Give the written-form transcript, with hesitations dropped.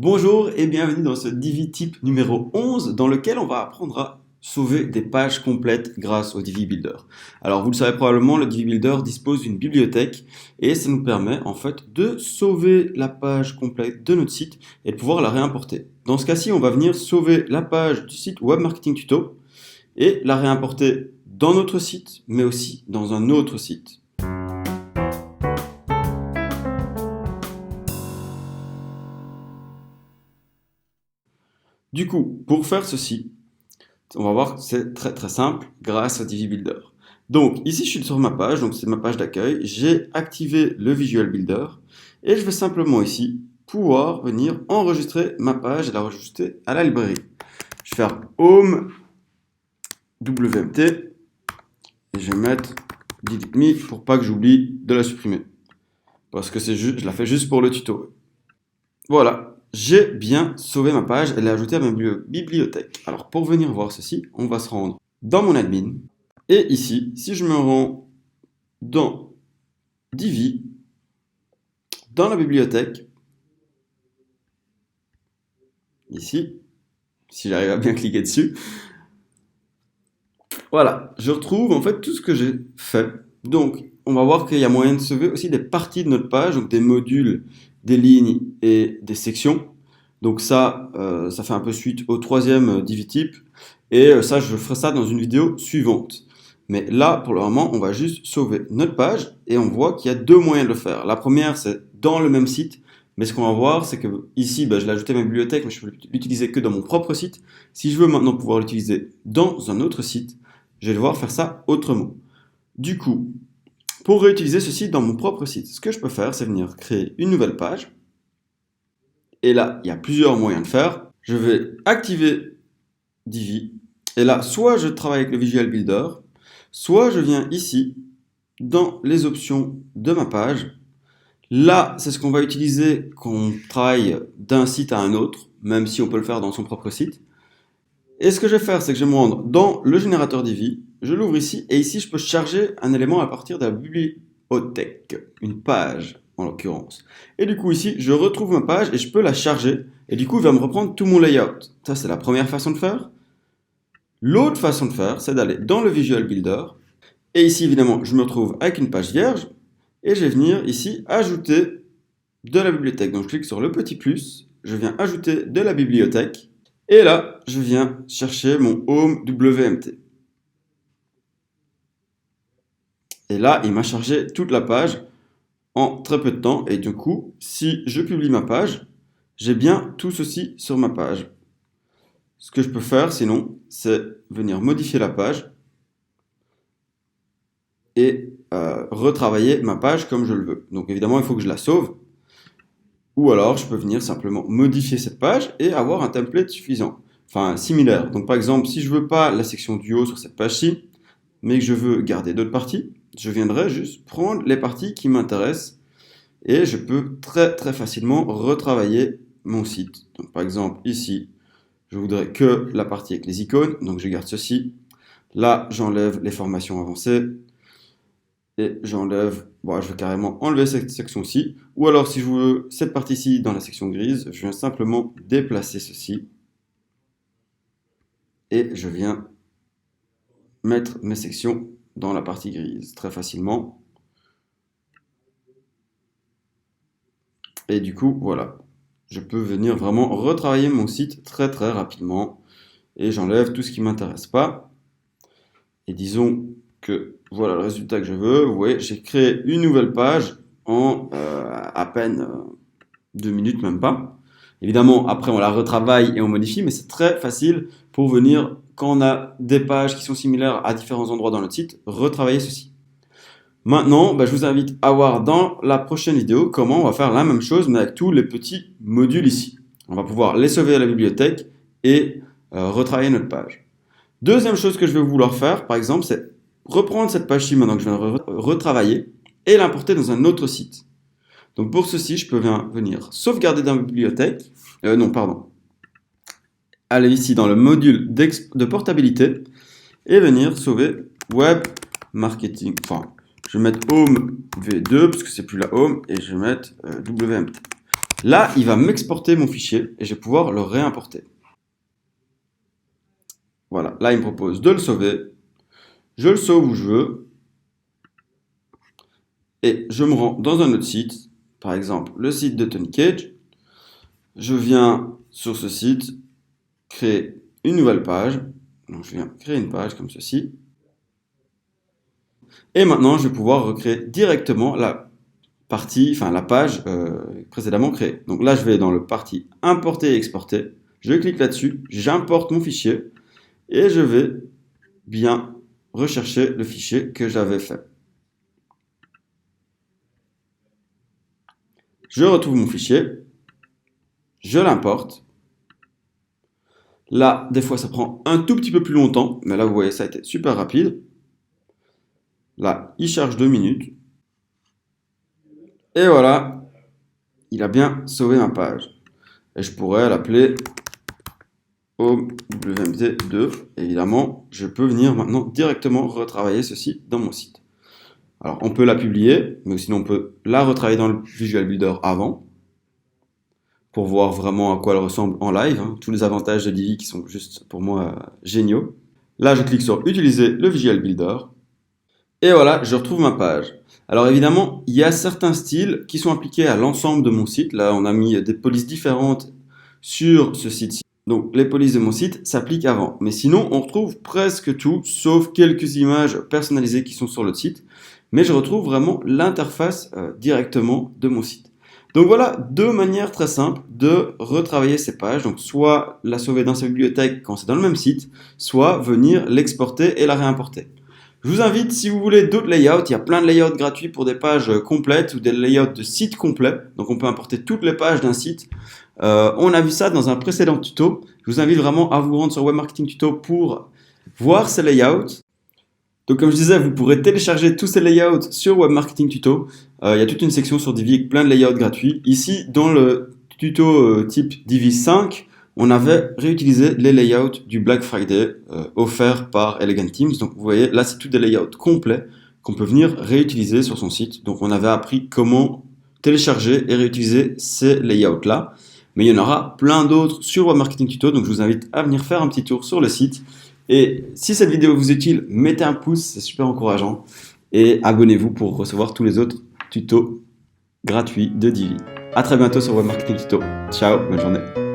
Bonjour et bienvenue dans ce Divi Tip numéro 11 dans lequel on va apprendre à sauver des pages complètes grâce au Divi Builder. Alors vous le savez probablement, le Divi Builder dispose d'une bibliothèque et ça nous permet en fait de sauver la page complète de notre site et de pouvoir la réimporter. Dans ce cas-ci, on va venir sauver la page du site Web Marketing Tuto et la réimporter dans notre site mais aussi dans un autre site. Du coup, pour faire ceci, on va voir que c'est très simple grâce à Divi Builder. Donc ici je suis sur ma page, donc c'est ma page d'accueil, j'ai activé le Visual Builder et je vais simplement ici pouvoir venir enregistrer ma page et la rajouter à la librairie. Je vais faire Home WMT et je vais mettre Delete Me pour pas que j'oublie de la supprimer. Parce que je la fais juste pour le tuto. Voilà, j'ai bien sauvé ma page et l'ai ajoutée à ma bibliothèque. Alors pour venir voir ceci, on va se rendre dans mon admin. Et ici, si je me rends dans Divi, dans la bibliothèque, ici, si j'arrive à bien cliquer dessus, voilà, je retrouve en fait tout ce que j'ai fait. Donc, on va voir qu'il y a moyen de sauver aussi des parties de notre page, donc des modules, des lignes et des sections. Donc ça fait un peu suite au troisième Divi Tip. Et ça, je ferai ça dans une vidéo suivante. Mais là, pour le moment, on va juste sauver notre page et on voit qu'il y a deux moyens de le faire. La première, c'est dans le même site. Mais ce qu'on va voir, c'est que ici, je l'ai ajouté à ma bibliothèque, mais je peux l'utiliser que dans mon propre site. Si je veux maintenant pouvoir l'utiliser dans un autre site, je vais devoir faire ça autrement. Du coup, pour réutiliser ceci dans mon propre site, ce que je peux faire, c'est venir créer une nouvelle page. Et là, il y a plusieurs moyens de faire. Je vais activer Divi. Et là, soit je travaille avec le Visual Builder, soit je viens ici, dans les options de ma page. Là, c'est ce qu'on va utiliser quand on travaille d'un site à un autre, même si on peut le faire dans son propre site. Et ce que je vais faire, c'est que je vais me rendre dans le générateur Divi, je l'ouvre ici, et ici, je peux charger un élément à partir de la bibliothèque, une page en l'occurrence. Et du coup, ici, je retrouve ma page et je peux la charger, et du coup, il va me reprendre tout mon layout. Ça, c'est la première façon de faire. L'autre façon de faire, c'est d'aller dans le Visual Builder, et ici, évidemment, je me retrouve avec une page vierge, et je vais venir ici ajouter de la bibliothèque. Donc, je clique sur le petit plus, je viens ajouter de la bibliothèque, et là, je viens chercher mon Home WMT. Et là, il m'a chargé toute la page en très peu de temps, et du coup, si je publie ma page, j'ai bien tout ceci sur ma page. Ce que je peux faire, sinon, c'est venir modifier la page, et retravailler ma page comme je le veux. Donc évidemment, il faut que je la sauve. Ou alors, je peux venir simplement modifier cette page et avoir un template suffisant. Enfin, similaire. Donc par exemple, si je veux pas la section du haut sur cette page-ci, mais que je veux garder d'autres parties, je viendrai juste prendre les parties qui m'intéressent et je peux très facilement retravailler mon site. Donc par exemple, ici, je voudrais que la partie avec les icônes, donc je garde ceci. Là, j'enlève les formations avancées. Et j'enlève, bon, je vais carrément enlever cette section-ci, ou alors si je veux cette partie-ci dans la section grise, je viens simplement déplacer ceci, et je viens mettre mes sections dans la partie grise, très facilement. Et du coup, voilà, je peux venir vraiment retravailler mon site très rapidement, et j'enlève tout ce qui ne m'intéresse pas, et disons que voilà le résultat que je veux. Vous voyez, j'ai créé une nouvelle page en à peine 2 minutes, même pas. Évidemment, après, on la retravaille et on modifie, mais c'est très facile pour venir, quand on a des pages qui sont similaires à différents endroits dans notre site, retravailler ceci. Maintenant, je vous invite à voir dans la prochaine vidéo comment on va faire la même chose, mais avec tous les petits modules ici. On va pouvoir les sauver à la bibliothèque et retravailler notre page. Deuxième chose que je vais vouloir faire, par exemple, c'est reprendre cette page-ci maintenant que je viens de retravailler et l'importer dans un autre site. Donc pour ceci, je peux venir sauvegarder dans ma bibliothèque. Aller ici dans le module de portabilité et venir sauver Web Marketing. Enfin, je vais mettre Home V2 parce que c'est plus la Home et je vais mettre WMT. Là, il va m'exporter mon fichier et je vais pouvoir le réimporter. Voilà, là, il me propose de le sauver. Je le sauve où je veux. Et je me rends dans un autre site, par exemple le site de Tony Cage. Je viens sur ce site, créer une nouvelle page. Donc je viens créer une page comme ceci. Et maintenant, je vais pouvoir recréer directement la page précédemment créée. Donc là, je vais dans le parti importer et exporter. Je clique là-dessus, j'importe mon fichier et je vais bien rechercher le fichier que j'avais fait. Je retrouve mon fichier, je l'importe. Là, des fois, ça prend un tout petit peu plus longtemps, mais là, vous voyez, ça a été super rapide. Là, il charge 2 minutes. Et voilà, il a bien sauvé ma page. Et je pourrais l'appeler OWMT2. Évidemment, je peux venir maintenant directement retravailler ceci dans mon site. Alors, on peut la publier, mais sinon on peut la retravailler dans le Visual Builder avant, pour voir vraiment à quoi elle ressemble en live, hein. Tous les avantages de Divi qui sont juste pour moi géniaux. Là, je clique sur utiliser le Visual Builder. Et voilà, je retrouve ma page. Alors évidemment, il y a certains styles qui sont appliqués à l'ensemble de mon site. Là, on a mis des polices différentes sur ce site-ci. Donc les polices de mon site s'appliquent avant. Mais sinon, on retrouve presque tout, sauf quelques images personnalisées qui sont sur le site. Mais je retrouve vraiment l'interface directement de mon site. Donc voilà, deux manières très simples de retravailler ces pages. Donc soit la sauver dans sa bibliothèque quand c'est dans le même site, soit venir l'exporter et la réimporter. Je vous invite, si vous voulez d'autres layouts, il y a plein de layouts gratuits pour des pages complètes ou des layouts de sites complets. Donc on peut importer toutes les pages d'un site. On a vu ça dans un précédent tuto. Je vous invite vraiment à vous rendre sur Web Marketing Tuto pour voir ces layouts. Donc comme je disais, vous pourrez télécharger tous ces layouts sur Web Marketing Tuto. Il y a toute une section sur Divi avec plein de layouts gratuits. Ici, dans le tuto type Divi 5, on avait réutilisé les layouts du Black Friday offerts par Elegant Themes. Donc vous voyez, là c'est tous des layouts complets qu'on peut venir réutiliser sur son site. Donc on avait appris comment télécharger et réutiliser ces layouts-là. Mais il y en aura plein d'autres sur Web Marketing Tuto. Donc je vous invite à venir faire un petit tour sur le site. Et si cette vidéo vous est utile, mettez un pouce, c'est super encourageant. Et abonnez-vous pour recevoir tous les autres tutos gratuits de Divi. À très bientôt sur Web Marketing Tuto. Ciao, bonne journée.